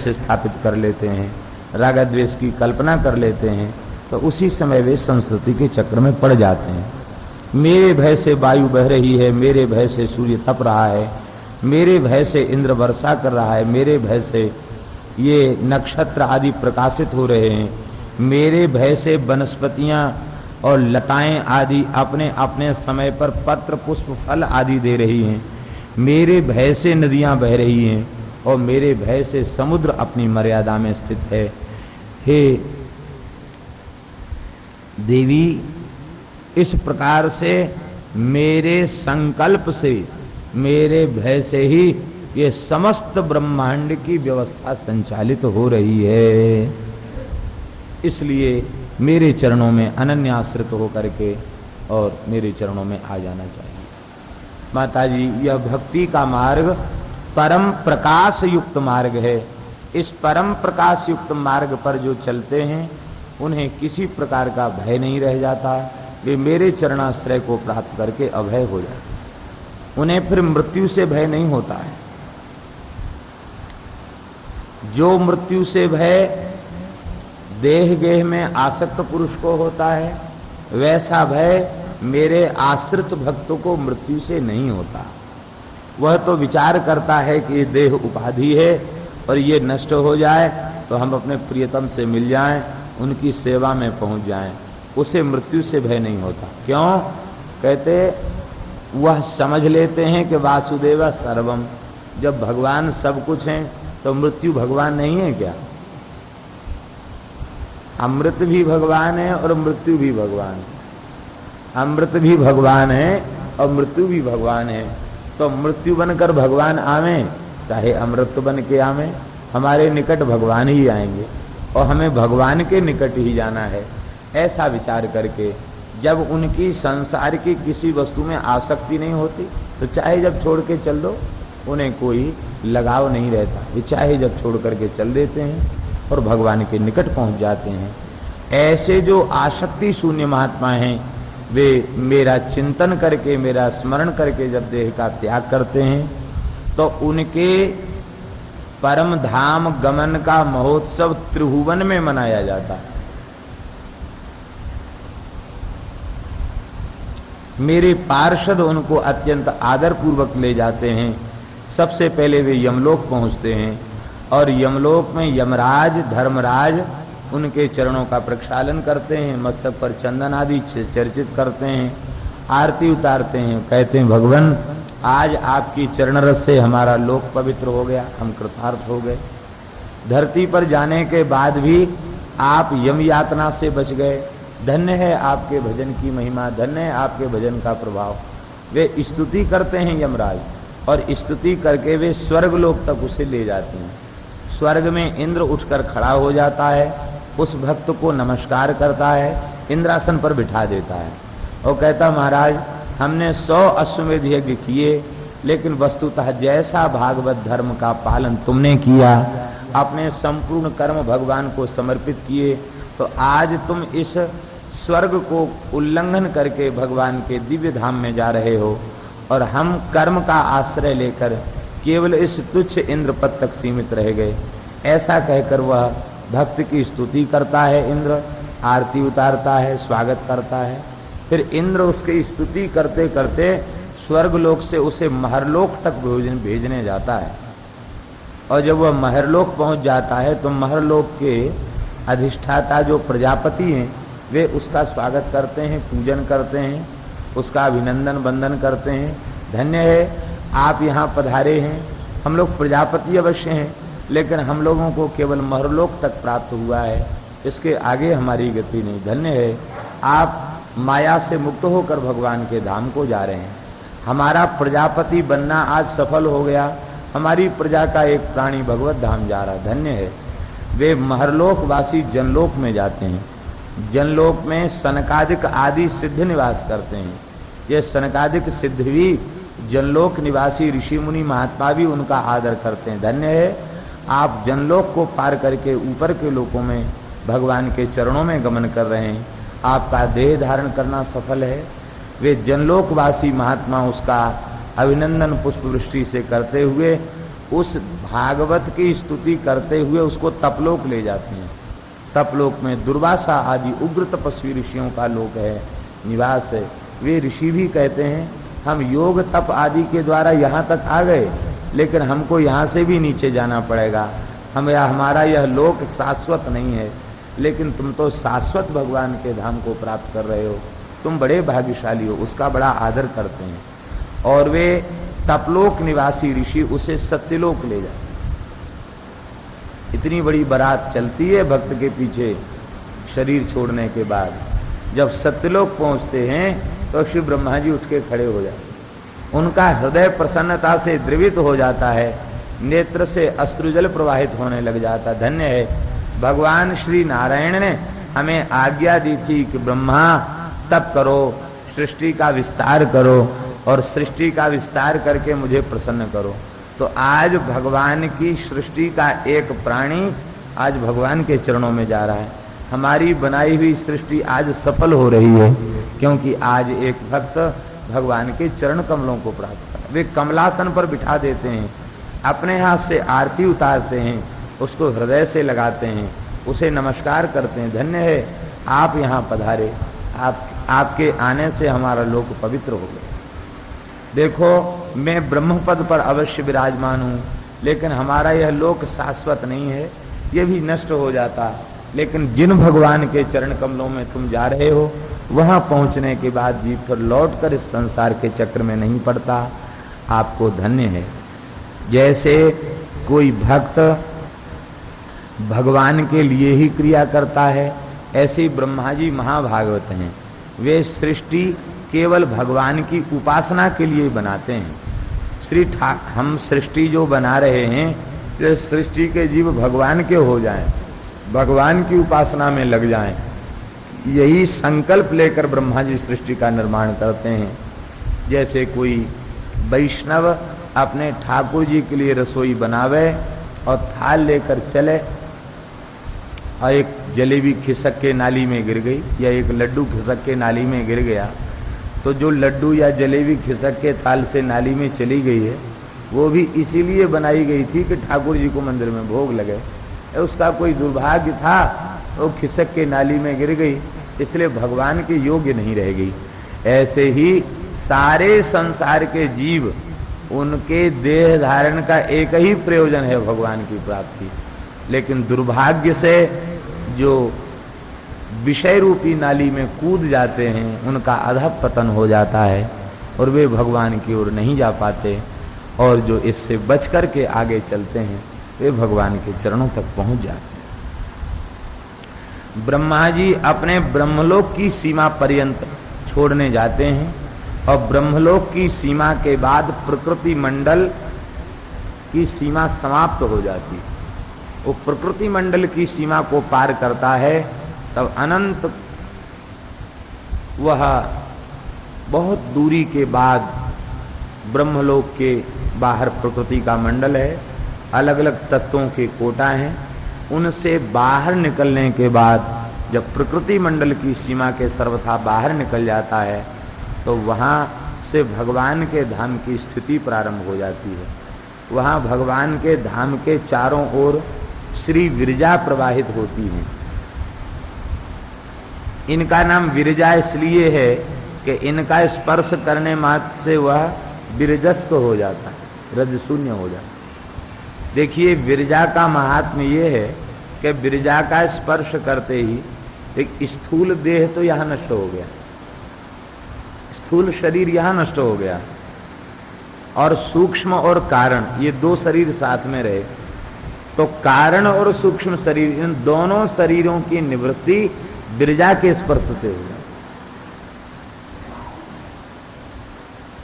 से स्थापित कर लेते हैं, राग द्वेष की कल्पना कर लेते हैं, तो उसी समय वे संस्कृति के चक्र में पड़ जाते हैं। मेरे भय से वायु बह रही है, मेरे भय से सूर्य तप रहा है, मेरे भय से इंद्र वर्षा कर रहा है, मेरे भय से ये नक्षत्र आदि प्रकाशित हो रहे हैं, मेरे भय से वनस्पतियां और लताएं आदि अपने अपने समय पर पत्र पुष्प फल आदि दे रही हैं, मेरे भय से नदियां बह रही हैं और मेरे भय से समुद्र अपनी मर्यादा में स्थित है। हे देवी, इस प्रकार से मेरे संकल्प से, मेरे भय से ही ये समस्त ब्रह्मांड की व्यवस्था संचालित हो रही है। इसलिए मेरे चरणों में अनन्याश्रित होकर के और मेरे चरणों में आ जाना चाहिए। माता जी, यह भक्ति का मार्ग परम प्रकाश युक्त मार्ग है। इस परम प्रकाश युक्त मार्ग पर जो चलते हैं उन्हें किसी प्रकार का भय नहीं रह जाता। वे मेरे चरणाश्रय को प्राप्त करके अभय हो जाते, उन्हें फिर मृत्यु से भय नहीं होता है। जो मृत्यु से भय देह गेह में आसक्त पुरुष को होता है, वैसा भय मेरे आश्रित भक्तों को मृत्यु से नहीं होता। वह तो विचार करता है कि ये देह उपाधि है और ये नष्ट हो जाए तो हम अपने प्रियतम से मिल जाएं, उनकी सेवा में पहुंच जाएं। उसे मृत्यु से भय नहीं होता। क्यों? कहते वह समझ लेते हैं कि वासुदेव सर्वम, जब भगवान सब कुछ हैं तो मृत्यु भगवान नहीं है क्या? अमृत भी भगवान है और मृत्यु भी भगवान है। अमृत भी भगवान है और मृत्यु भी भगवान है। तो मृत्यु बनकर भगवान आवे, चाहे अमृत बन के आवे, हमारे निकट भगवान ही आएंगे और हमें भगवान के निकट ही जाना है। ऐसा विचार करके जब उनकी संसार की किसी वस्तु में आसक्ति नहीं होती तो चाहे जब छोड़ के चल दो, उन्हें कोई लगाव नहीं रहता। वे चाहे जब छोड़ करके चल देते हैं और भगवान के निकट पहुंच जाते हैं। ऐसे जो आसक्ति शून्य महात्मा हैं, वे मेरा चिंतन करके, मेरा स्मरण करके जब देह का त्याग करते हैं तो उनके परम धाम गमन का महोत्सव त्रिभुवन में मनाया जाता है। मेरे पार्षद उनको अत्यंत आदर पूर्वक ले जाते हैं। सबसे पहले वे यमलोक पहुंचते हैं और यमलोक में यमराज धर्मराज उनके चरणों का प्रक्षालन करते हैं, मस्तक पर चंदन आदि चर्चित करते हैं, आरती उतारते हैं, कहते हैं भगवान आज आपकी चरण रस से हमारा लोक पवित्र हो गया, हम कृतार्थ हो गए। धरती पर जाने के बाद भी आप यम यातना से बच गए। धन्य है आपके भजन की महिमा, धन्य है आपके भजन का प्रभाव। वे स्तुति करते हैं यमराज और स्तुति करके वे स्वर्ग लोक तक उसे ले जाते हैं। स्वर्ग में इंद्र उठकर खड़ा हो जाता है, उस भक्त को नमस्कार करता है, इंद्रासन पर बिठा देता है और कहता महाराज हमने 100 अश्वमेध यज्ञ किए, लेकिन वस्तुतः जैसा भागवत धर्म का पालन तुमने किया, अपने संपूर्ण कर्म भगवान को समर्पित किए, तो आज तुम इस स्वर्ग को उल्लंघन करके भगवान के दिव्य धाम में जा रहे हो और हम कर्म का आश्रय लेकर केवल इस तुच्छ इंद्र पद तक सीमित रह गए। ऐसा कहकर वह भक्त की स्तुति करता है, इंद्र आरती उतारता है, स्वागत करता है। फिर इंद्र उसकी स्तुति करते करते स्वर्गलोक से उसे महरलोक तक भेजने जाता है और जब वह महरलोक पहुंच जाता है तो महरलोक के अधिष्ठाता जो प्रजापति हैं वे उसका स्वागत करते हैं, पूजन करते हैं, उसका अभिनंदन वंदन करते हैं। धन्य है आप यहाँ पधारे हैं, हम लोग प्रजापति अवश्य हैं लेकिन हम लोगों को केवल महरलोक तक प्राप्त हुआ है, इसके आगे हमारी गति नहीं। धन्य है आप माया से मुक्त होकर भगवान के धाम को जा रहे हैं। हमारा प्रजापति बनना आज सफल हो गया, हमारी प्रजा का एक प्राणी भगवत धाम जा रहा। धन्य है। वे महरलोकवासी जनलोक में जाते हैं। जनलोक में सनकादिक आदि सिद्ध निवास करते हैं। ये सनकादिक सिद्ध भी जनलोक निवासी ऋषि मुनि महात्मा भी उनका आदर करते हैं। धन्य है आप जनलोक को पार करके ऊपर के लोकों में भगवान के चरणों में गमन कर रहे हैं, आपका देह धारण करना सफल है। वे जनलोकवासी महात्मा उसका अभिनंदन पुष्प वृष्टि से करते हुए उस भागवत की स्तुति करते हुए उसको तपलोक ले जाते हैं। तपलोक में दुर्वासा आदि उग्र तपस्वी ऋषियों का लोक है, निवास है। वे ऋषि भी कहते हैं हम योग तप आदि के द्वारा यहाँ तक आ गए, लेकिन हमको यहाँ से भी नीचे जाना पड़ेगा। हमारा यह लोक शाश्वत नहीं है, लेकिन तुम तो शाश्वत भगवान के धाम को प्राप्त कर रहे हो, तुम बड़े भाग्यशाली हो। उसका बड़ा आदर करते हैं और वे तपलोक निवासी ऋषि उसे सत्यलोक ले जाते। इतनी बड़ी बारात चलती है भक्त के पीछे शरीर छोड़ने के बाद। जब सत्यलोक पहुंचते हैं तो श्री ब्रह्मा जी उठ के खड़े हो जाते। उनका हृदय प्रसन्नता से द्रवित हो जाता है, नेत्र से अश्रुजल प्रवाहित होने लग जाता। धन्य है भगवान श्री नारायण ने हमें आज्ञा दी थी कि ब्रह्मा तप करो, सृष्टि का विस्तार करो और सृष्टि का विस्तार करके मुझे प्रसन्न करो। तो आज भगवान की सृष्टि का एक प्राणी आज भगवान के चरणों में जा रहा है। हमारी बनाई हुई सृष्टि आज सफल हो रही है, क्योंकि आज एक भक्त भगवान के चरण कमलों को प्राप्त कर, वे कमलासन पर बिठा देते हैं, अपने हाथ से आरती उतारते हैं, उसको हृदय से लगाते हैं, उसे नमस्कार करते हैं। धन्य है आप यहाँ पधारे, आपके आने से हमारा लोक पवित्र हो गया। देखो मैं ब्रह्म पद पर अवश्य विराजमान हूँ, लेकिन हमारा यह लोक शाश्वत नहीं है, यह भी नष्ट हो जाता। लेकिन जिन भगवान के चरण कमलों में तुम जा रहे हो, वहां पहुंचने के बाद जीव फिर लौट कर इस संसार के चक्र में नहीं पड़ता। आपको धन्य है। जैसे कोई भक्त भगवान के लिए ही क्रिया करता है, ऐसे ब्रह्मा जी महाभागवत हैं। वे सृष्टि केवल भगवान की उपासना के लिए बनाते हैं। हम सृष्टि जो बना रहे हैं, ये सृष्टि के जीव भगवान के हो जाएं, भगवान की उपासना में लग जाएं, यही संकल्प लेकर ब्रह्मा जी सृष्टि का निर्माण करते हैं। जैसे कोई वैष्णव अपने ठाकुर जी के लिए रसोई बनावे और थाल लेकर चले और एक जलेबी खिसक के नाली में गिर गई या एक लड्डू खिसक के नाली में गिर गया, तो जो लड्डू या जलेबी खिसक के थाल से नाली में चली गई है, वो भी इसीलिए बनाई गई थी कि ठाकुर जी को मंदिर में भोग लगे। उसका कोई दुर्भाग्य था, वो खिसक के नाली में गिर गई, इसलिए भगवान के योग्य नहीं रह गई। ऐसे ही सारे संसार के जीव, उनके देह धारण का एक ही प्रयोजन है भगवान की प्राप्ति, लेकिन दुर्भाग्य से जो विषय रूपी नाली में कूद जाते हैं, उनका अधःपतन हो जाता है और वे भगवान की ओर नहीं जा पाते, और जो इससे बच करके आगे चलते हैं वे भगवान के चरणों तक पहुंच जाते हैं। ब्रह्मा जी अपने ब्रह्मलोक की सीमा पर्यंत छोड़ने जाते हैं और ब्रह्मलोक की सीमा के बाद प्रकृति मंडल की सीमा समाप्त हो जाती है। वो प्रकृति मंडल की सीमा को पार करता है, तब अनंत वह बहुत दूरी के बाद ब्रह्मलोक के बाहर प्रकृति का मंडल है, अलग अलग तत्वों के कोटा हैं। उनसे बाहर निकलने के बाद जब प्रकृति मंडल की सीमा के सर्वथा बाहर निकल जाता है, तो वहां से भगवान के धाम की स्थिति प्रारंभ हो जाती है। वहां भगवान के धाम के चारों ओर श्री विरजा प्रवाहित होती है। इनका नाम विरजा इसलिए है कि इनका स्पर्श करने मात्र से वह विरजस्त हो जाता है, रज शून्य हो जाता है। देखिए विरजा का महात्म्य ये है कि विरजा का स्पर्श करते ही एक स्थूल देह तो यहां नष्ट हो गया, स्थूल शरीर यहां नष्ट हो गया, और सूक्ष्म और कारण ये दो शरीर साथ में रहे, तो कारण और सूक्ष्म शरीर, इन दोनों शरीरों की निवृत्ति विरजा के स्पर्श से हो जाए।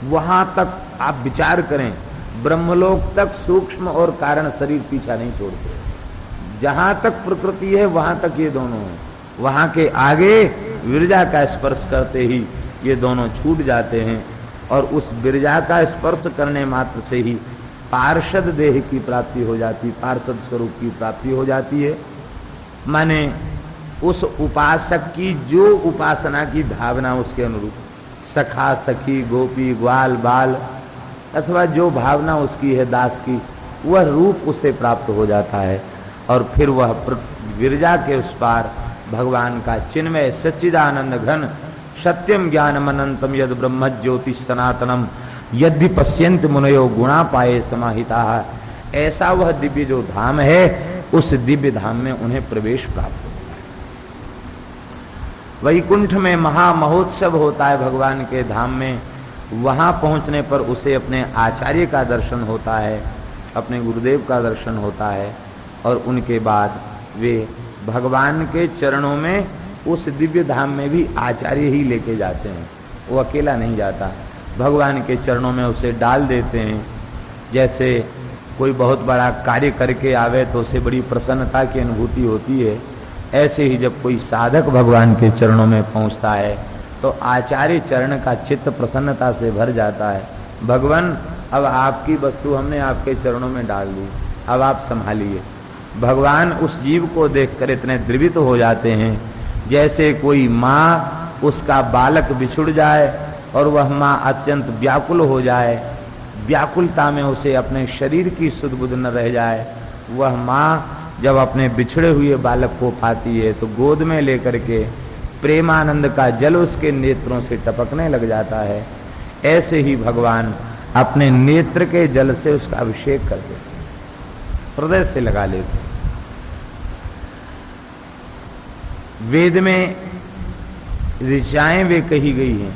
वहां तक आप विचार करें, ब्रह्मलोक तक सूक्ष्म और कारण शरीर पीछा नहीं छोड़ते। जहां तक प्रकृति है वहां तक ये दोनों हैं, वहां के आगे विरजा का स्पर्श करते ही ये दोनों छूट जाते हैं, और उस विरजा का स्पर्श करने मात्र से ही पार्षद देह की प्राप्ति हो जाती, पार्षद स्वरूप की प्राप्ति हो जाती है। माने उस उपासक की जो उपासना की भावना उसके अनुरूप, सखा सखी गोपी ग्वाल बाल, अथवा जो भावना उसकी है दास की, वह रूप उसे प्राप्त हो जाता है और फिर वह विरजा के उस पार भगवान का चिन्मय सच्चिदानंद घन सत्यम ज्ञानम अनंतम यद ब्रह्म ज्योति सनातनम यदि पश्यंत मुनयो गुणा पाए समाहिता, ऐसा वह दिव्य जो धाम है, उस दिव्य धाम में उन्हें प्रवेश प्राप्त होता है। वैकुंठ में महामहोत्सव होता है भगवान के धाम में। वहां पहुंचने पर उसे अपने आचार्य का दर्शन होता है, अपने गुरुदेव का दर्शन होता है और उनके बाद वे भगवान के चरणों में उस दिव्य धाम में भी आचार्य ही लेके जाते हैं, वो अकेला नहीं जाता। भगवान के चरणों में उसे डाल देते हैं। जैसे कोई बहुत बड़ा कार्य करके आवे तो उसे बड़ी प्रसन्नता की अनुभूति होती है, ऐसे ही जब कोई साधक भगवान के चरणों में पहुंचता है तो आचार्य चरण का चित्त प्रसन्नता से भर जाता है। भगवान, अब आपकी वस्तु हमने आपके चरणों में डाल दी, अब आप संभालिए। भगवान उस जीव को देखकर इतने द्रवित हो जाते हैं जैसे कोई माँ उसका बालक बिछुड़ जाए और वह माँ अत्यंत व्याकुल हो जाए, व्याकुलता में उसे अपने शरीर की सुध बुध न रह जाए। वह माँ जब अपने बिछड़े हुए बालक को पाती है तो गोद में लेकर के प्रेमानंद का जल उसके नेत्रों से टपकने लग जाता है। ऐसे ही भगवान अपने नेत्र के जल से उसका अभिषेक कर देते, हृदय से लगा लेते। वेद में ऋचाएं वे कही गई हैं,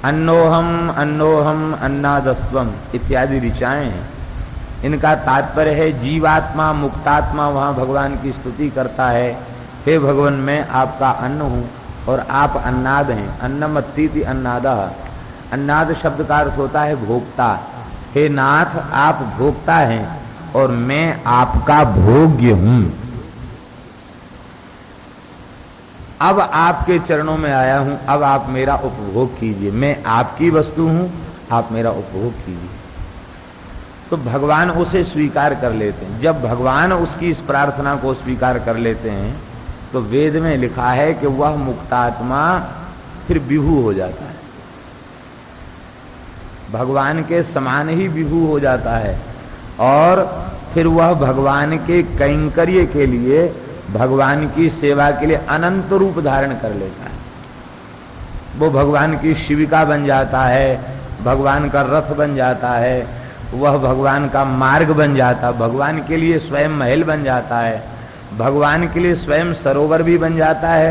अन्नोहम अन्नोहम अन्नादस्त्वम इत्यादि ऋचाएं हैं। इनका तात्पर्य है जीवात्मा मुक्तात्मा वहां भगवान की स्तुति करता है, हे भगवान मैं आपका अन्न हूं और आप अन्नाद हैं। अन्नमत्तीति अन्नादा, अन्नाद शब्द का अर्थ होता है भोक्ता। हे नाथ आप भोक्ता हैं और मैं आपका भोग्य हूं। अब आपके चरणों में आया हूं, अब आप मेरा उपभोग कीजिए। मैं आपकी वस्तु हूं, आप मेरा उपभोग कीजिए। तो भगवान उसे स्वीकार कर लेते हैं। जब भगवान उसकी इस प्रार्थना को स्वीकार कर लेते हैं तो वेद में लिखा है कि वह मुक्तात्मा फिर विभू हो जाता है, भगवान के समान ही विभू हो जाता है और फिर वह भगवान के कैंकर्य के लिए, भगवान की सेवा के लिए अनंत रूप धारण कर लेता है। वो भगवान की शिविका बन जाता है, भगवान का रथ बन जाता है, वह भगवान का मार्ग बन जाता, भगवान के लिए स्वयं महल बन जाता है, भगवान के लिए स्वयं सरोवर भी बन जाता है,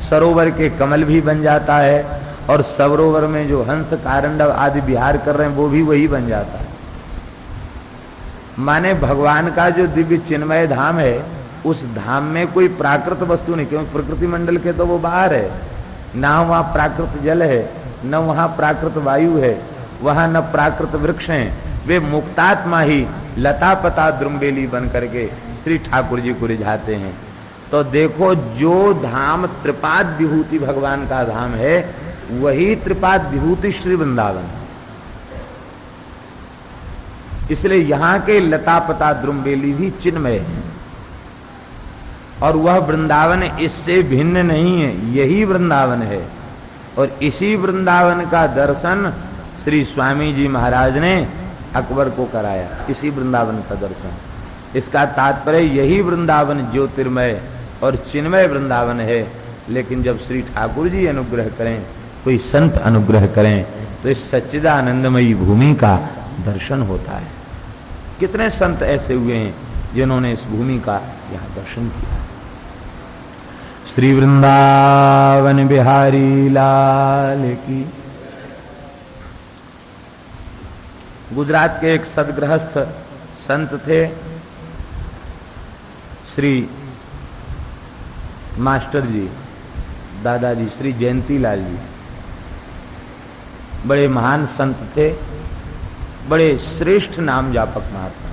सरोवर के कमल भी बन जाता है और सरोवर में जो हंस कारंडव आदि विहार कर रहे हैं वो भी वही बन जाता है। माने भगवान का जो दिव्य चिन्मय धाम है, उस धाम में कोई प्राकृत वस्तु नहीं, क्योंकि प्रकृति मंडल के तो वो बाहर है। ना वहां प्राकृत जल है, न वहां प्राकृत वायु है, वहां न प्राकृत वृक्ष हैं। वे मुक्तात्मा ही लता पता द्रुमबेली बन करके श्री ठाकुर जी को रिझाते हैं। तो देखो, जो धाम त्रिपाद विभूति भगवान का धाम है, वही त्रिपाद विभूति श्री वृंदावन। इसलिए यहां के लता पता द्रुमबेली भी चिन्मय है और वह वृंदावन इससे भिन्न नहीं है, यही वृंदावन है। और इसी वृंदावन का दर्शन श्री स्वामी जी महाराज ने अकबर को कराया, इसी वृंदावन का दर्शन। इसका तात्पर्य यही वृंदावन ज्योतिर्मय और चिन्मय वृंदावन है। लेकिन जब श्री ठाकुर जी अनुग्रह करें, कोई संत अनुग्रह करें, तो इस सच्चिदानंदमयी भूमि का दर्शन होता है। कितने संत ऐसे हुए हैं जिन्होंने इस भूमि का यहां दर्शन किया। श्री वृंदावन बिहारी लाल की। गुजरात के एक सदगृहस्थ संत थे, श्री मास्टर जी, दादाजी श्री जयंतीलाल जी। बड़े महान संत थे, बड़े श्रेष्ठ नाम जापक महात्मा।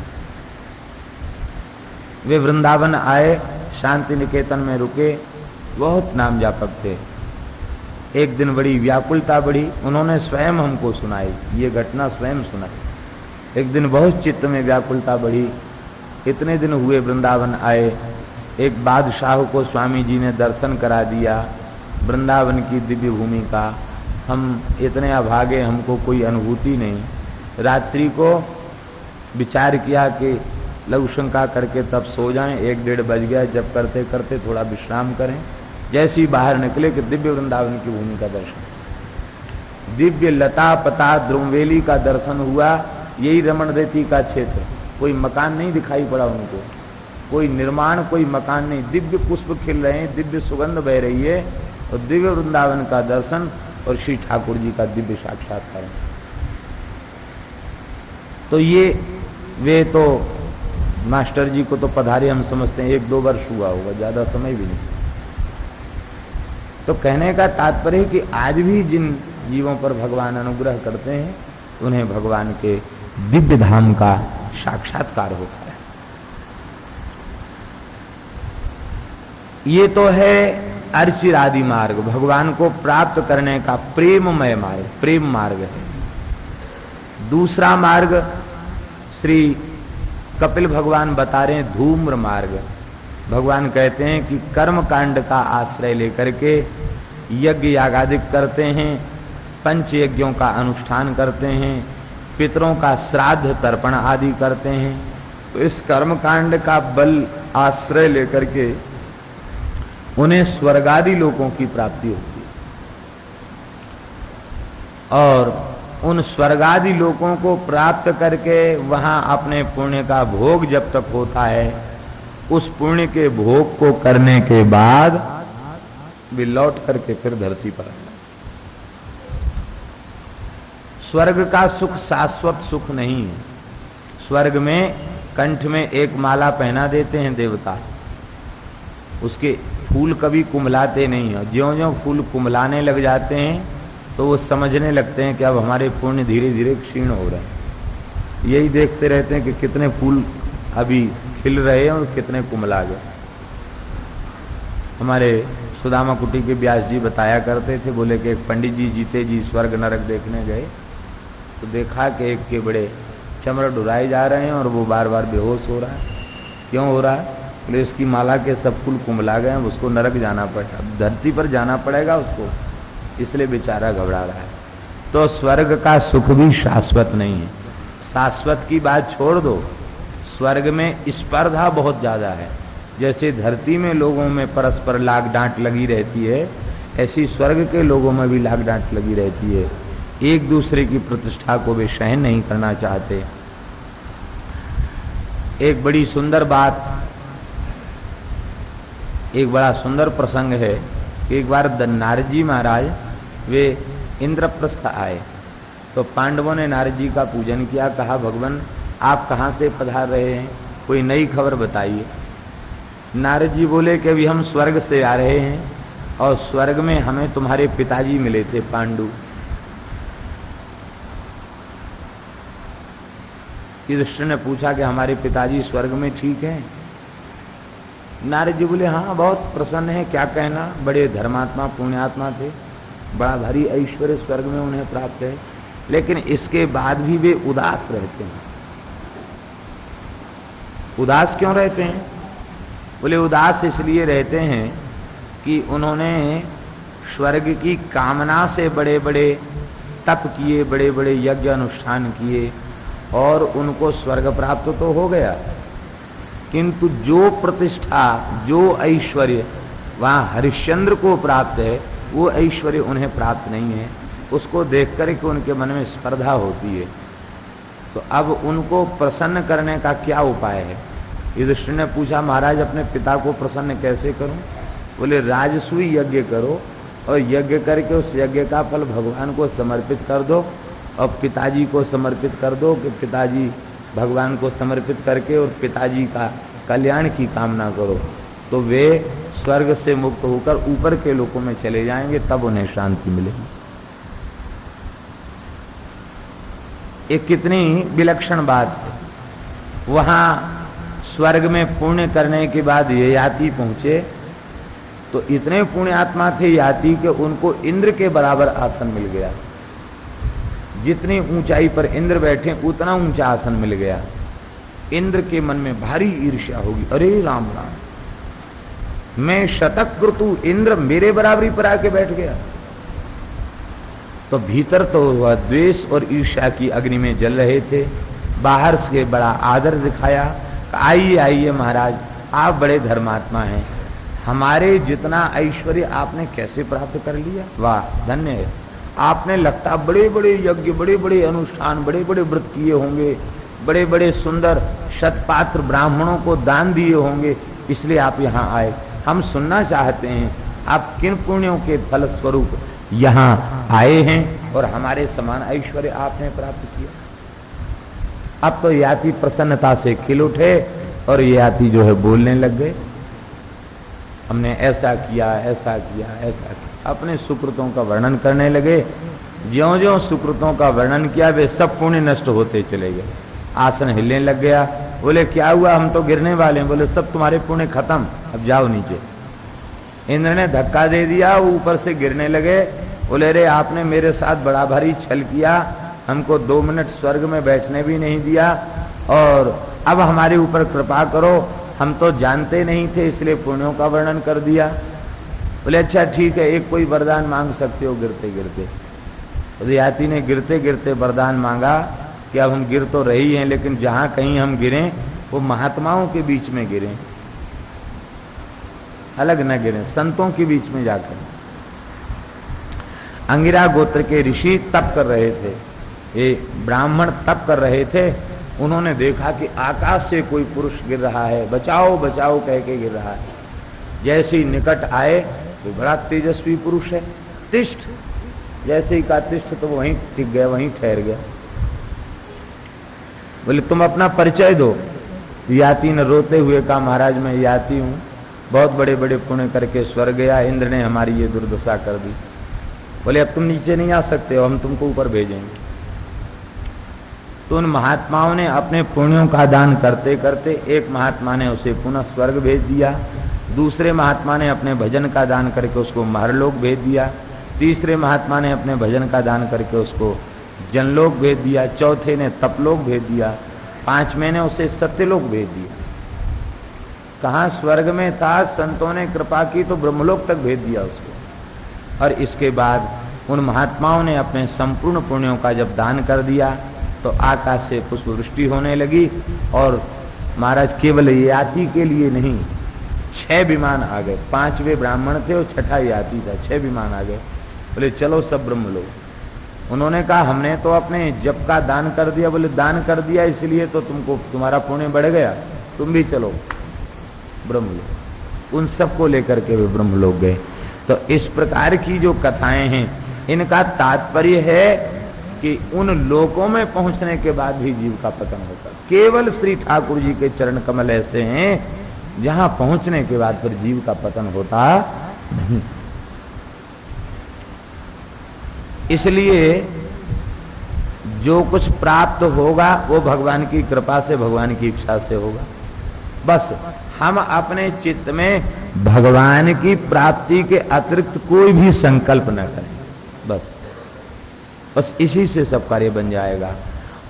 वे वृंदावन आए, शांति निकेतन में रुके, बहुत नाम जापक थे। एक दिन बड़ी व्याकुलता बढ़ी, उन्होंने स्वयं हमको सुनाई, ये घटना स्वयं सुनाई। एक दिन बहुत चित्त में व्याकुलता बढ़ी, इतने दिन हुए वृंदावन आए, एक बादशाह को स्वामी जी ने दर्शन करा दिया वृंदावन की दिव्य भूमि का। हम इतने अभागे, हमको कोई अनुभूति नहीं। रात्रि को विचार किया कि लघु शंका करके तब सो जाएं, 1-1:30 बज गया, जब करते करते थोड़ा विश्राम करें। जैसे ही बाहर निकले कि दिव्य वृंदावन की भूमि का दर्शन, दिव्य लता पता द्रुमवेली का दर्शन हुआ। यही रमण रेती का क्षेत्र, कोई मकान नहीं दिखाई पड़ा उनको, कोई निर्माण, कोई मकान नहीं, दिव्य पुष्प खिल रहे हैं, दिव्य सुगंध बह रही है, और दिव्य वृंदावन का दर्शन और श्री ठाकुर जी का दिव्य साक्षात्कार। तो ये वे तो मास्टर जी को तो पधारे हम समझते हैं 1-2 वर्ष हुआ होगा, ज्यादा समय भी नहीं। तो कहने का तात्पर्य कि आज भी जिन जीवों पर भगवान अनुग्रह करते हैं उन्हें भगवान के दिव्य धाम का साक्षात्कार होता है। ये तो है अर्चिरादि मार्ग, भगवान को प्राप्त करने का प्रेममय मार्ग, प्रेम मार्ग है। दूसरा मार्ग श्री कपिल भगवान बता रहे हैं धूम्र मार्ग। भगवान कहते हैं कि कर्म कांड का आश्रय लेकर के यज्ञ यागादिक करते हैं, पंच यज्ञों का अनुष्ठान करते हैं, पितरों का श्राद्ध तर्पण आदि करते हैं। तो इस कर्म कांड का बल आश्रय लेकर के उन्हें स्वर्गादि लोकों की प्राप्ति होती है, और उन स्वर्गादि लोकों को प्राप्त करके वहां अपने पुण्य का भोग जब तक होता है, उस पुण्य के भोग को करने के बाद वे लौट करके फिर धरती पर आते। स्वर्ग का सुख शाश्वत सुख नहीं है। स्वर्ग में कंठ में एक माला पहना देते हैं देवता, उसके फूल कभी कुमलाते नहीं है। ज्यों-ज्यों फूल कुमलाने लग जाते हैं तो वो समझने लगते हैं कि अब हमारे पुण्य धीरे धीरे क्षीण हो रहे हैं। यही देखते रहते हैं कि कितने फूल अभी खिल रहे हैं और कितने कुमला गए। हमारे सुदामा कुटी के व्यास जी बताया करते थे, बोले कि एक पंडित जी जीते जी स्वर्ग नरक देखने गए तो देखा कि एक के बड़े चमड़ डुराए जा रहे हैं और वो बार बार बेहोश हो रहा है। क्यों हो रहा है? बोले उसकी माला के सब फूल कुमला गए, उसको नरक जाना पड़ेगा, धरती पर जाना पड़ेगा उसको, इसलिए बेचारा घबरा रहा है। तो स्वर्ग का सुख भी शाश्वत नहीं है। शाश्वत की बात छोड़ दो, स्वर्ग में स्पर्धा बहुत ज्यादा है। जैसे धरती में लोगों में परस्पर लाग डांट लगी रहती है, ऐसी स्वर्ग के लोगों में भी लाग डांट लगी रहती है। एक दूसरे की प्रतिष्ठा को वे सहन नहीं करना चाहते। एक बड़ी सुंदर बात, एक बड़ा सुंदर प्रसंग है। एक बार नारद जी महाराज वे इंद्रप्रस्थ आए तो पांडवों ने नारद जी का पूजन किया, कहा भगवान आप कहाँ से पधार रहे हैं, कोई नई खबर बताइए। नारद जी बोले कि अभी हम स्वर्ग से आ रहे हैं और स्वर्ग में हमें तुम्हारे पिताजी मिले थे पांडु। युधिष्ठिर ने पूछा कि हमारे पिताजी स्वर्ग में ठीक हैं? नारद जी बोले हाँ बहुत प्रसन्न है, क्या कहना, बड़े धर्मात्मा पुण्यात्मा थे, बड़ा भारी ऐश्वर्य स्वर्ग में उन्हें प्राप्त है, लेकिन इसके बाद भी वे उदास रहते हैं। उदास क्यों रहते हैं? बोले उदास इसलिए रहते हैं कि उन्होंने स्वर्ग की कामना से बड़े बड़े तप किए, बड़े बड़े यज्ञ अनुष्ठान किए और उनको स्वर्ग प्राप्त तो हो गया, किंतु जो प्रतिष्ठा जो ऐश्वर्य वहां हरिश्चंद्र को प्राप्त है वो ऐश्वर्य उन्हें प्राप्त नहीं है। उसको देख कर के उनके मन में स्पर्धा होती है। तो अब उनको प्रसन्न करने का क्या उपाय है? युधिष्ठिर ने पूछा महाराज अपने पिता को प्रसन्न कैसे करूं? बोले राजसूय यज्ञ करो और यज्ञ करके उस यज्ञ का फल भगवान को समर्पित कर दो और पिताजी को समर्पित कर दो कि पिताजी भगवान को समर्पित करके और पिताजी का कल्याण की कामना करो, तो वे स्वर्ग से मुक्त होकर ऊपर के लोकों में चले जाएंगे, तब उन्हें शांति मिलेगी। एक कितनी विलक्षण बात है। वहां स्वर्ग में पुण्य करने के बाद ये याति पहुंचे तो इतने पुण्यात्मा थे याति कि उनको इंद्र के बराबर आसन मिल गया। जितनी ऊंचाई पर इंद्र बैठे उतना ऊंचा आसन मिल गया। इंद्र के मन में भारी ईर्ष्या होगी, अरे राम राम, मैं शतक क्रतु, इंद्र मेरे बराबरी पर आके बैठ गया। तो भीतर तो वह द्वेष और ईर्ष्या की अग्नि में जल रहे थे, बाहर से बड़ा आदर दिखाया, आइए आइए महाराज, आप बड़े धर्मात्मा हैं, हमारे जितना ऐश्वर्य आपने कैसे प्राप्त कर लिया, वाह धन्य है। आपने लगता बड़े बड़े यज्ञ, बड़े बड़े अनुष्ठान, बड़े बड़े व्रत किए होंगे, बड़े बड़े सुंदर शतपात्र ब्राह्मणों को दान दिए होंगे, इसलिए आप यहाँ आए। हम सुनना चाहते हैं आप किन पुण्यों के फल स्वरूप यहाँ आए हैं और हमारे समान ऐश्वर्य आपने प्राप्त किया। अब तो याति प्रसन्नता से खिल उठे और याति जो है बोलने लग गए, हमने ऐसा किया, ऐसा किया, ऐसा किया, अपने सुकृतों का वर्णन करने लगे। ज्यों ज्यों सुकृतों का वर्णन किया वे सब पुण्य नष्ट होते चले गए। आसन हिलने लग गया। बोले क्या हुआ, हम तो गिरने वाले हैं। बोले सब तुम्हारे पुण्य खत्म, अब जाओ नीचे। इंद्र ने धक्का दे दिया, ऊपर से गिरने लगे। बोले रे आपने मेरे साथ बड़ा भारी छल किया, हमको 2 मिनट स्वर्ग में बैठने भी नहीं दिया और अब हमारे ऊपर कृपा करो, हम तो जानते नहीं थे इसलिए पुण्यों का वर्णन कर दिया। बोले अच्छा ठीक है, एक कोई वरदान मांग सकते हो गिरते गिरते। तो याति ने गिरते गिरते वरदान मांगा कि अब हम गिर तो रही हैं लेकिन जहां कहीं हम गिरें वो महात्माओं के बीच में गिरें, अलग न गिरें, संतों के बीच में जाकर। अंगिरा गोत्र के ऋषि तप कर रहे थे, ये ब्राह्मण तप कर रहे थे। उन्होंने देखा कि आकाश से कोई पुरुष गिर रहा है, बचाओ बचाओ कह के गिर रहा है। जैसे ही निकट आए तो बड़ा तेजस्वी पुरुष है, तिष्ठ, जैसे ही कहा तिष्ठ तो वहीं टिक गया, वहीं ठहर गया। बोले तुम अपना परिचय दो। याति ने रोते हुए कहा महाराज मैं याति हूं, बहुत बड़े बड़े पुण्य करके स्वर्ग गया, इंद्र ने हमारी ये दुर्दशा कर दी। बोले अब तुम नीचे नहीं आ सकते हो, हम तुमको ऊपर भेजेंगे। तो उन महात्माओं ने अपने पुण्यों का दान करते करते एक महात्मा ने उसे पुनः स्वर्ग भेज दिया, दूसरे महात्मा ने अपने भजन का दान करके उसको महरलोक भेज दिया, तीसरे महात्मा ने अपने भजन का दान करके उसको जनलोक भेज दिया, चौथे ने तपलोक भेज दिया, 5वें ने उसे सत्यलोक भेज दिया। कहाँ स्वर्ग में था, संतों ने कृपा की तो ब्रह्मलोक तक भेज दिया उसको। और इसके बाद उन महात्माओं ने अपने संपूर्ण पुण्यों का जब दान कर दिया तो आकाश से पुष्पवृष्टि होने लगी। और महाराज केवल याति के लिए नहीं, 6 विमान आ गए। 5वें ब्राह्मण थे और 6ठा याति था, 6 विमान आ गए। बोले चलो सब ब्रह्मलोक। उन्होंने कहा हमने तो अपने जप का दान कर दिया। बोले दान कर दिया इसलिए तो तुमको तुम्हारा पुण्य बढ़ गया, तुम भी चलो ब्रह्मलोक। उन सबको लेकर के वे ब्रह्मलोक गए। तो इस प्रकार की जो कथाएं हैं इनका तात्पर्य है कि उन लोकों में पहुंचने के बाद भी जीव का पतन होता। केवल श्री ठाकुर जी के चरण कमल ऐसे हैं जहां पहुंचने के बाद फिर जीव का पतन होता नहीं। इसलिए जो कुछ प्राप्त होगा वो भगवान की कृपा से, भगवान की इच्छा से होगा। बस हम अपने चित्त में भगवान की प्राप्ति के अतिरिक्त कोई भी संकल्प न करें, बस इसी से सब कार्य बन जाएगा।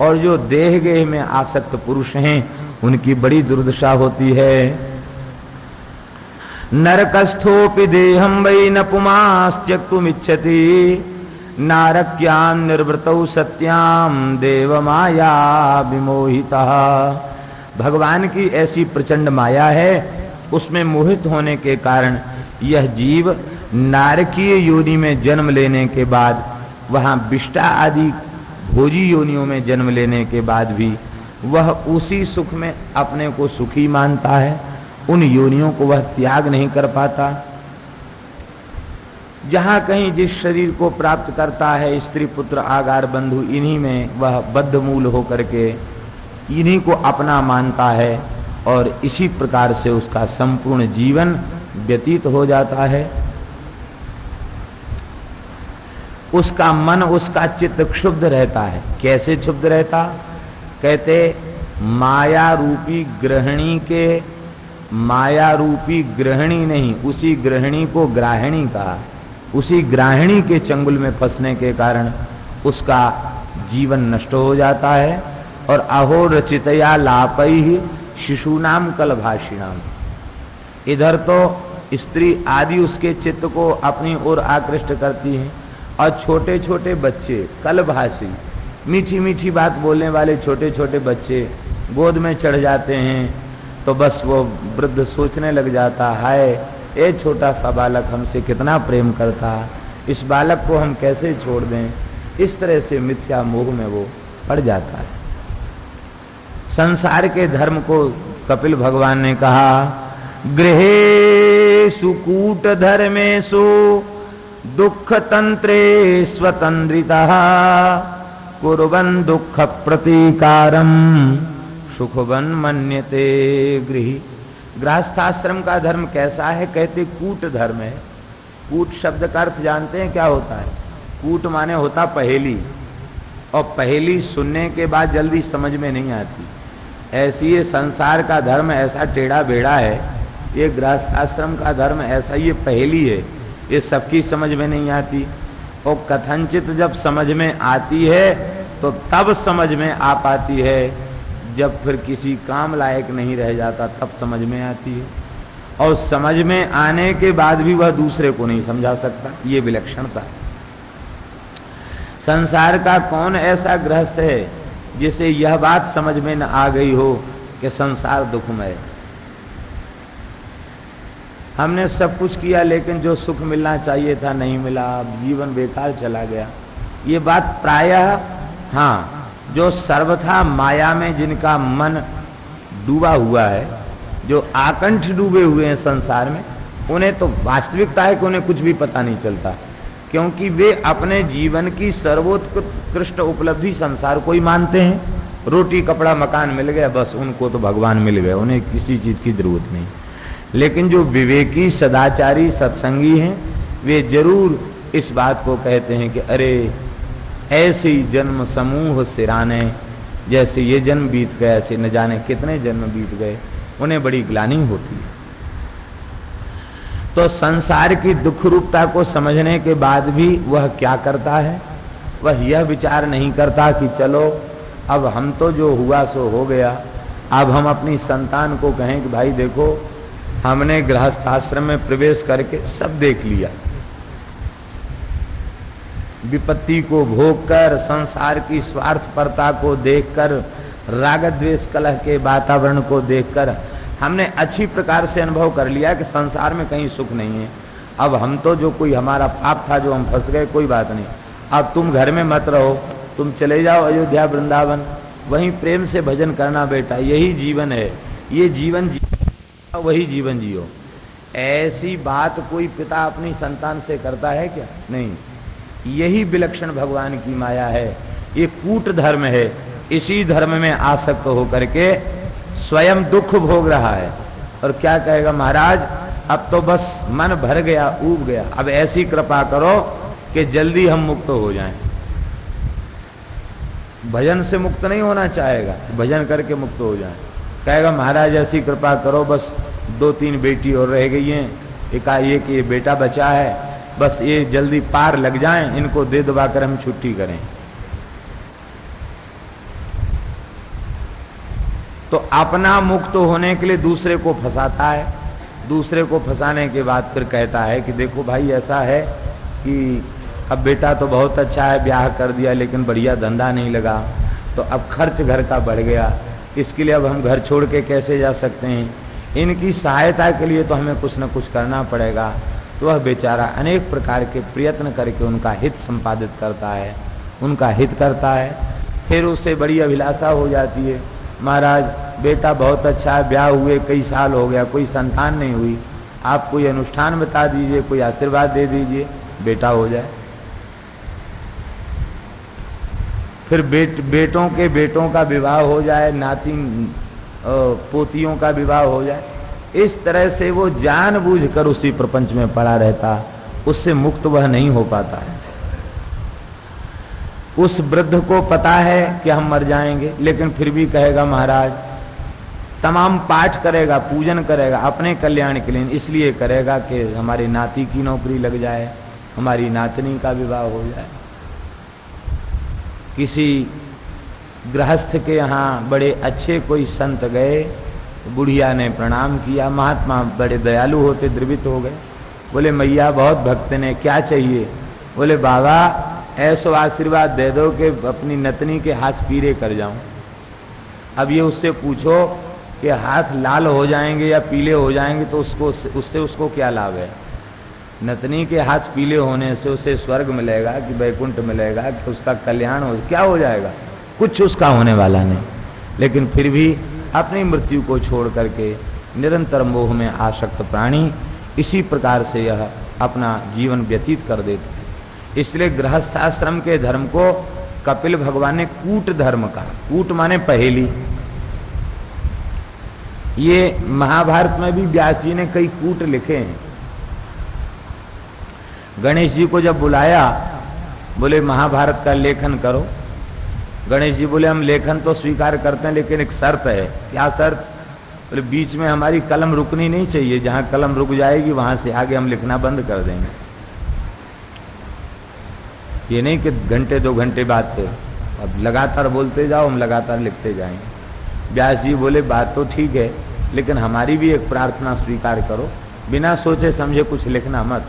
और जो देह गेह में आसक्त पुरुष हैं उनकी बड़ी दुर्दशा होती है। नरकस्थोपि देहं वै न पुमास्त्यक्तुमिच्छति नारक्यां निर्वृतौ सत्यां देव माया विमोहितः। भगवान की ऐसी प्रचंड माया है, उसमें मोहित होने के कारण यह जीव नारकीय योनि में जन्म लेने के बाद, वहां विष्टा आदि भोजी योनियों में जन्म लेने के बाद भी वह उसी सुख में अपने को सुखी मानता है। उन योनियों को वह त्याग नहीं कर पाता। जहां कहीं जिस शरीर को प्राप्त करता है, स्त्री पुत्र आगार बंधु, इन्हीं में वह बद्धमूल होकर के इन्हीं को अपना मानता है और इसी प्रकार से उसका संपूर्ण जीवन व्यतीत हो जाता है। उसका मन, उसका चित्त क्षुब्ध रहता है। कैसे क्षुब्ध रहता? कहते माया रूपी ग्रहणी के, माया रूपी ग्रहणी नहीं, उसी ग्रहणी को ग्राहिणी कहा। उसी ग्राहिणी के चंगुल में फंसने के कारण उसका जीवन नष्ट हो जाता है। और अहो रचितया लापैहि शिशुनाम कलभाषिणाम, इधर तो स्त्री आदि उसके चित्त को अपनी ओर आकृष्ट करती हैं और छोटे छोटे बच्चे कलभाषी, मीठी मीठी बात बोलने वाले छोटे छोटे बच्चे गोद में चढ़ जाते हैं तो बस वो वृद्ध सोचने लग जाता, हाय ये छोटा सा बालक हमसे कितना प्रेम करता, इस बालक को हम कैसे छोड़ दें। इस तरह से मिथ्या मोह में वो पड़ जाता है। संसार के धर्म को कपिल भगवान ने कहा, गृहे सुकूट धर्मेषु दुख तंत्रे स्वतंत्रितः कुर्वन् दुख प्रतीकारम सुखवन मन्यते गृही। गृहस्थाश्रम का धर्म कैसा है? कहते कूट धर्म है। कूट शब्द का अर्थ जानते हैं क्या होता है? कूट माने होता पहेली, और पहेली सुनने के बाद जल्दी समझ में नहीं आती। ऐसी ये संसार का धर्म ऐसा टेढ़ा बेड़ा है, ये गृहस्थाश्रम का धर्म ऐसा ये पहेली है, ये सबकी समझ में नहीं आती। और कथनचित जब समझ में आती है तो तब समझ में आ पाती है, जब फिर किसी काम लायक नहीं रह जाता तब समझ में आती है। और समझ में आने के बाद भी वह दूसरे को नहीं समझा सकता, ये विलक्षणता है। संसार का कौन ऐसा गृहस्थ है जिसे यह बात समझ में न आ गई हो कि संसार दुखमय है। हमने सब कुछ किया लेकिन जो सुख मिलना चाहिए था नहीं मिला, जीवन बेकार चला गया। ये बात प्रायः, हाँ, जो सर्वथा माया में जिनका मन डूबा हुआ है, जो आकंठ डूबे हुए हैं संसार में, उन्हें तो वास्तविकता है कि उन्हें कुछ भी पता नहीं चलता, क्योंकि वे अपने जीवन की सर्वोत्कृष्ट उपलब्धि संसार को ही मानते हैं। रोटी कपड़ा मकान मिल गया, बस उनको तो भगवान मिल गए, उन्हें किसी चीज की जरूरत नहीं। लेकिन जो विवेकी सदाचारी सत्संगी हैं, वे जरूर इस बात को कहते हैं कि अरे ऐसी जन्म समूह सिराने, जैसे ये जन्म बीत गए ऐसे न जाने कितने जन्म बीत गए, उन्हें बड़ी ग्लानि होती है। तो संसार की दुख रूपता को समझने के बाद भी वह क्या करता है? वह यह विचार नहीं करता कि चलो अब हम तो जो हुआ सो हो गया, अब हम अपनी संतान को कहें कि भाई देखो हमने गृहस्थाश्रम में प्रवेश करके सब देख लिया, विपत्ति को भोगकर, संसार की स्वार्थपरता को देखकर, राग द्वेष कलह के वातावरण को देखकर हमने अच्छी प्रकार से अनुभव कर लिया कि संसार में कहीं सुख नहीं है। अब हम तो जो कोई हमारा पाप था, जो हम फंस गए, कोई बात नहीं, अब तुम घर में मत रहो, तुम चले जाओ अयोध्या वृंदावन, वहीं प्रेम से भजन करना बेटा, यही जीवन है, ये जीवन जियो, वही जीवन जियो। ऐसी बात कोई पिता अपनी संतान से करता है क्या? नहीं। यही विलक्षण भगवान की माया है, ये कूट धर्म है। इसी धर्म में आसक्त होकर के स्वयं दुख भोग रहा है, और क्या कहेगा महाराज अब तो बस मन भर गया, ऊब गया, अब ऐसी कृपा करो कि जल्दी हम मुक्त हो जाएं। भजन से मुक्त नहीं होना चाहेगा, भजन करके मुक्त हो जाएं। कहेगा महाराज ऐसी कृपा करो, बस 2-3 बेटी और रह गई हैं, एकाएक ये बेटा बचा है, बस ये जल्दी पार लग जाएं, इनको दे दबा कर हम छुट्टी करें। तो अपना मुक्त होने के लिए दूसरे को फंसाता है, दूसरे को फंसाने के बाद फिर कहता है कि देखो भाई ऐसा है कि अब बेटा तो बहुत अच्छा है, ब्याह कर दिया, लेकिन बढ़िया धंधा नहीं लगा, तो अब खर्च घर का बढ़ गया, इसके लिए अब हम घर छोड़ के कैसे जा सकते हैं, इनकी सहायता के लिए तो हमें कुछ न कुछ करना पड़ेगा। तो वह बेचारा अनेक प्रकार के प्रयत्न करके उनका हित संपादित करता है, उनका हित करता है। फिर उससे बड़ी अभिलाषा हो जाती है, महाराज बेटा बहुत अच्छा है, ब्याह हुए कई साल हो गया, कोई संतान नहीं हुई, आप कोई अनुष्ठान बता दीजिए, कोई आशीर्वाद दे दीजिए, बेटा हो जाए। फिर बेटों के बेटों का विवाह हो जाए, नाती पोतियों का विवाह हो जाए। इस तरह से वो जानबूझकर उसी प्रपंच में पड़ा रहता, उससे मुक्त वह नहीं हो पाता है। उस वृद्ध को पता है कि हम मर जाएंगे, लेकिन फिर भी कहेगा महाराज, तमाम पाठ करेगा, पूजन करेगा अपने कल्याण के लिए, इसलिए करेगा कि हमारी नाती की नौकरी लग जाए, हमारी नातनी का विवाह हो जाए। किसी गृहस्थ के यहाँ बड़े अच्छे कोई संत गए, बुढ़िया ने प्रणाम किया, महात्मा बड़े दयालु होते, द्रवित हो गए, बोले मैया बहुत भक्त ने, क्या चाहिए? बोले बाबा ऐसो आशीर्वाद दे दो कि अपनी नतनी के हाथ पीरे कर जाऊं। अब ये उससे पूछो कि हाथ लाल हो जाएंगे या पीले हो जाएंगे तो उससे उसको क्या लाभ है। नतनी के हाथ पीले होने से उसे स्वर्ग मिलेगा कि वैकुंठ मिलेगा कि उसका कल्याण हो, क्या हो जाएगा, कुछ उसका होने वाला नहीं। लेकिन फिर भी अपनी मृत्यु को छोड़ करके निरंतर मोह में आसक्त प्राणी इसी प्रकार से यह अपना जीवन व्यतीत कर देते हैं। इसलिए गृहस्थाश्रम के धर्म को कपिल भगवान ने कूट धर्म कहा। कूट माने पहेली। ये महाभारत में भी व्यास जी ने कई कूट लिखे हैं। गणेश जी को जब बुलाया, बोले महाभारत का लेखन करो। गणेश जी बोले हम लेखन तो स्वीकार करते हैं लेकिन एक शर्त है। क्या शर्त? बोले बीच में हमारी कलम रुकनी नहीं चाहिए, जहां कलम रुक जाएगी वहां से आगे हम लिखना बंद कर देंगे। ये नहीं कि घंटे 2 घंटे बाद थे, अब लगातार बोलते जाओ, हम लगातार लिखते जाएंगे। व्यास जी बोले बात तो ठीक है लेकिन हमारी भी एक प्रार्थना स्वीकार करो, बिना सोचे समझे कुछ लिखना मत,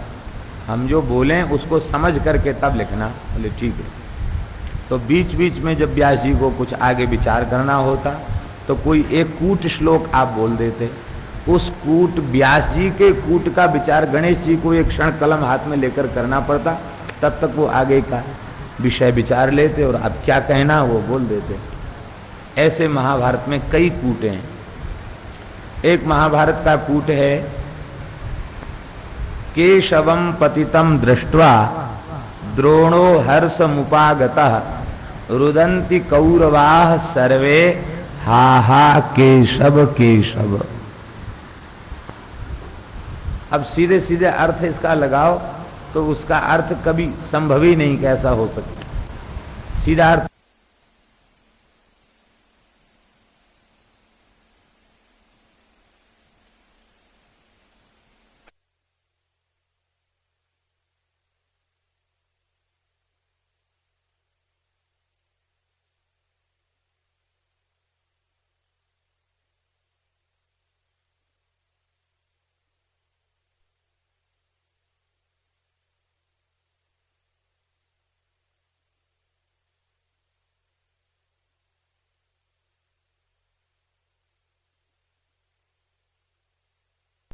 हम जो बोलें उसको समझ करके तब लिखना। बोले ठीक है। तो बीच बीच में जब व्यास जी को कुछ आगे विचार करना होता तो कोई एक कूट श्लोक आप बोल देते। उस कूट, व्यास जी के कूट का विचार गणेश जी को एक क्षण कलम हाथ में लेकर करना पड़ता, तब तक वो आगे का विषय विचार लेते और अब क्या कहना वो बोल देते। ऐसे महाभारत में कई कूटे हैं। एक महाभारत का कूट है, केशवम पतितम दृष्ट्वा द्रोणो हर्ष मुपागतः रुदंति कौरवाः सर्वे हा हा केशव केशव। अब सीधे सीधे अर्थ इसका लगाओ तो उसका अर्थ कभी संभव ही नहीं कैसा हो सकता। सीधा अर्थ